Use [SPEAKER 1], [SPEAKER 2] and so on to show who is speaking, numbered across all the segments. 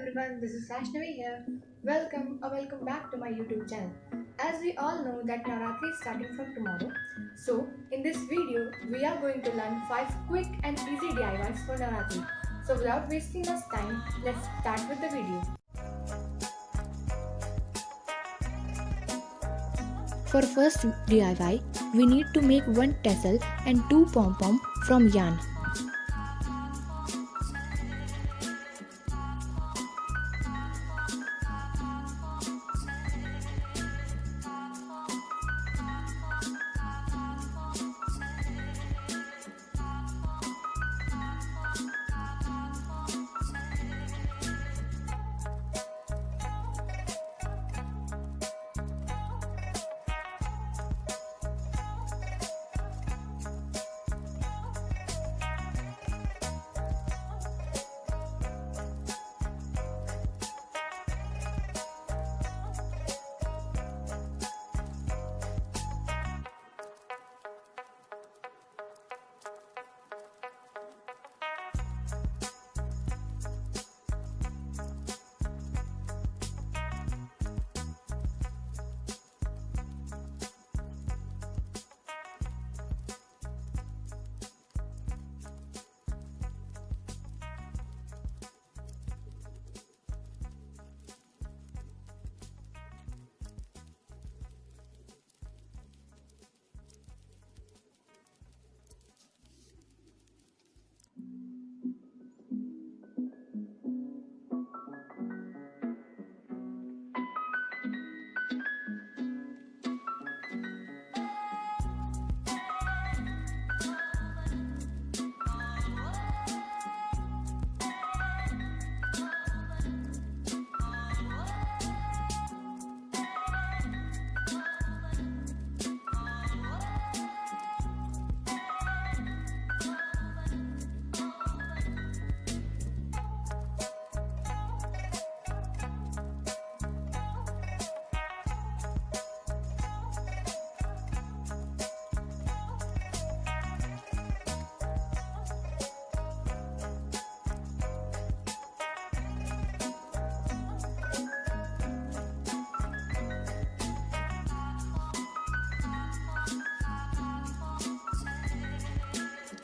[SPEAKER 1] everyone, this is Rashnavi here. Welcome back to my YouTube channel. As we all know that Navratri is starting from tomorrow, so in this video we are going to learn 5 quick and easy DIYs for Navratri. So without wasting much time, let's start with the video. For first DIY, we need to make one tassel and 2 pom-pom from yarn.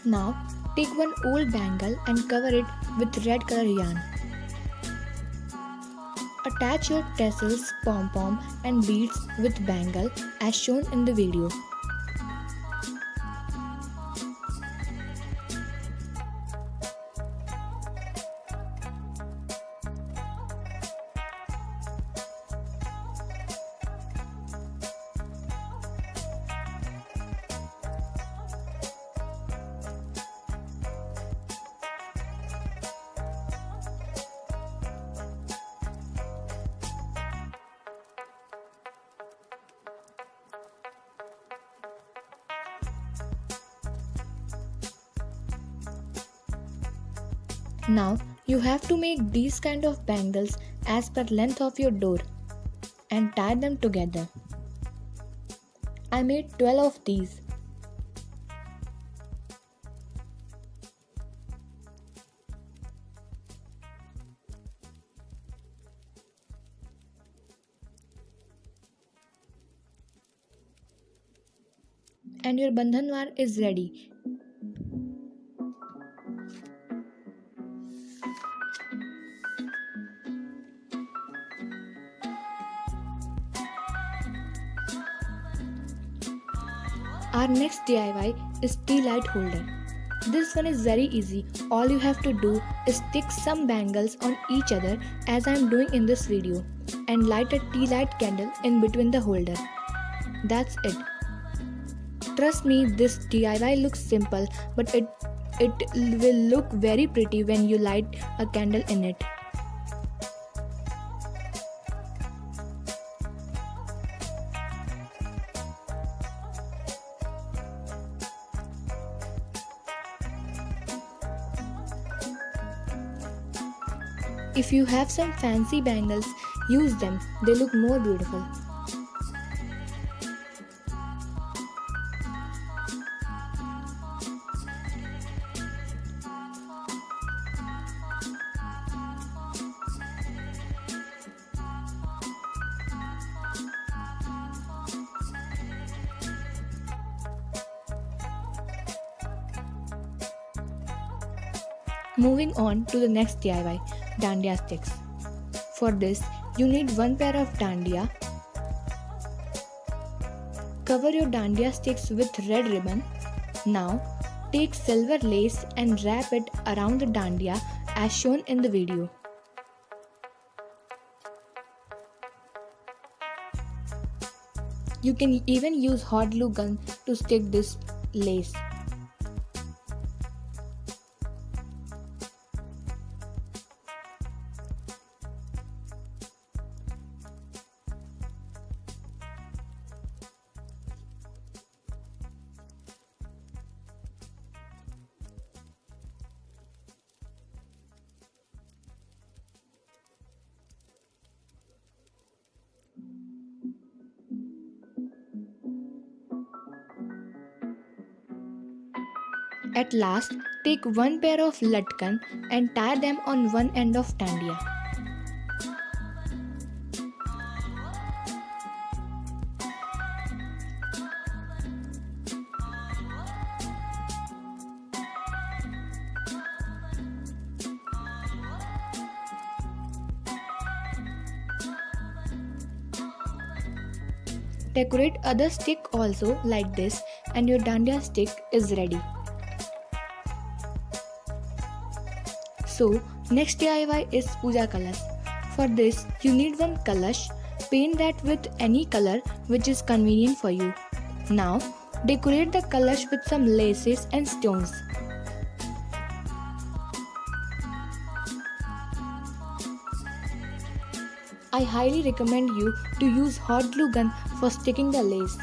[SPEAKER 1] Now, take one old bangle and cover it with red color yarn. Attach your tassels, pom-pom and beads with bangle as shown in the video. Now you have to make these kind of bangles as per length of your door and tie them together. I made 12 of these. And your bandhanwar is ready. Our next DIY is tea light holder. This one is very easy. All you have to do is stick some bangles on each other as I am doing in this video and light a tea light candle in between the holder. That's it. Trust me, this DIY looks simple, but it will look very pretty when you light a candle in it. If you have some fancy bangles, use them. They look more beautiful. Moving on to the next DIY, dandiya sticks. For this, you need one pair of dandiya. Cover your dandiya sticks with red ribbon. Now, take silver lace and wrap it around the dandiya as shown in the video. You can even use hot glue gun to stick this lace. At last, take one pair of latkan and tie them on one end of dandiya. Decorate other stick also like this and your dandiya stick is ready. So, next DIY is puja kalash. For this, you need one kalash. Paint that with any color which is convenient for you. Now, decorate the kalash with some laces and stones. I highly recommend you to use hot glue gun for sticking the lace.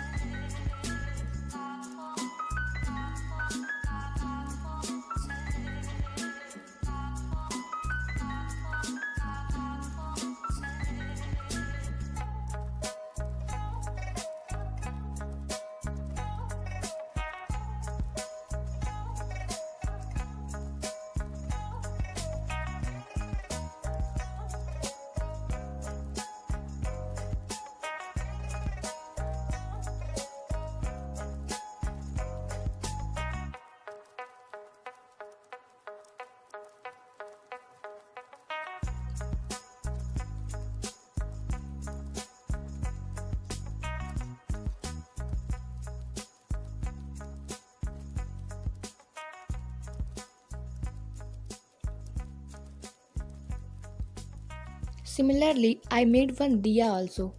[SPEAKER 1] Similarly, I made one diya also.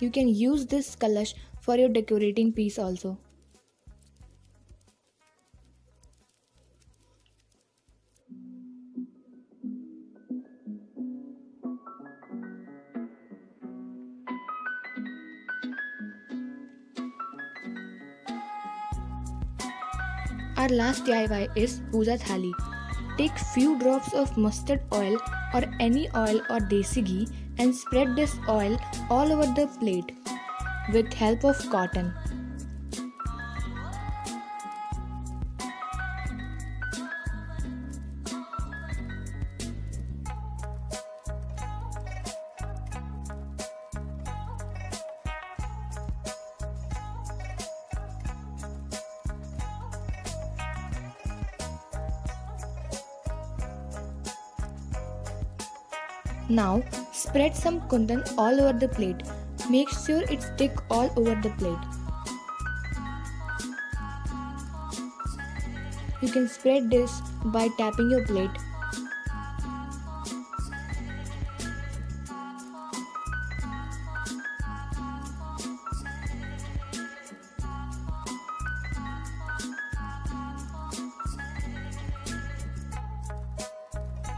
[SPEAKER 1] You can use this kalash for your decorating piece also. Our last DIY is puja thali. Take few drops of mustard oil or any oil or desi ghee and spread this oil all over the plate with help of cotton. Now spread some kundan all over the plate. Make sure it stick all over the plate. You can spread this by tapping your plate.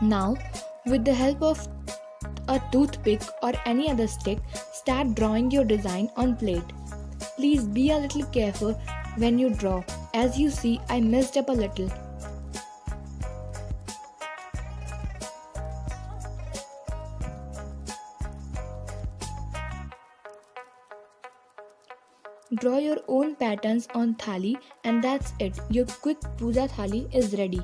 [SPEAKER 1] Now, with the help of a toothpick or any other stick, start drawing your design on plate. Please be a little careful when you draw. As you see, I messed up a little. Draw your own patterns on thali and that's it. Your quick puja thali is ready.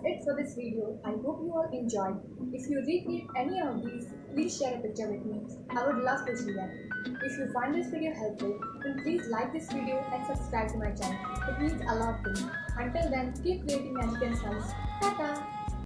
[SPEAKER 2] that's it for this video. I hope you all enjoyed. If you recreate any of these, please share a picture with me. I would love to see that. If you find this video helpful, then please like this video and subscribe to my channel. It means a lot to me. Until then, keep creating magic and smiles. Tata!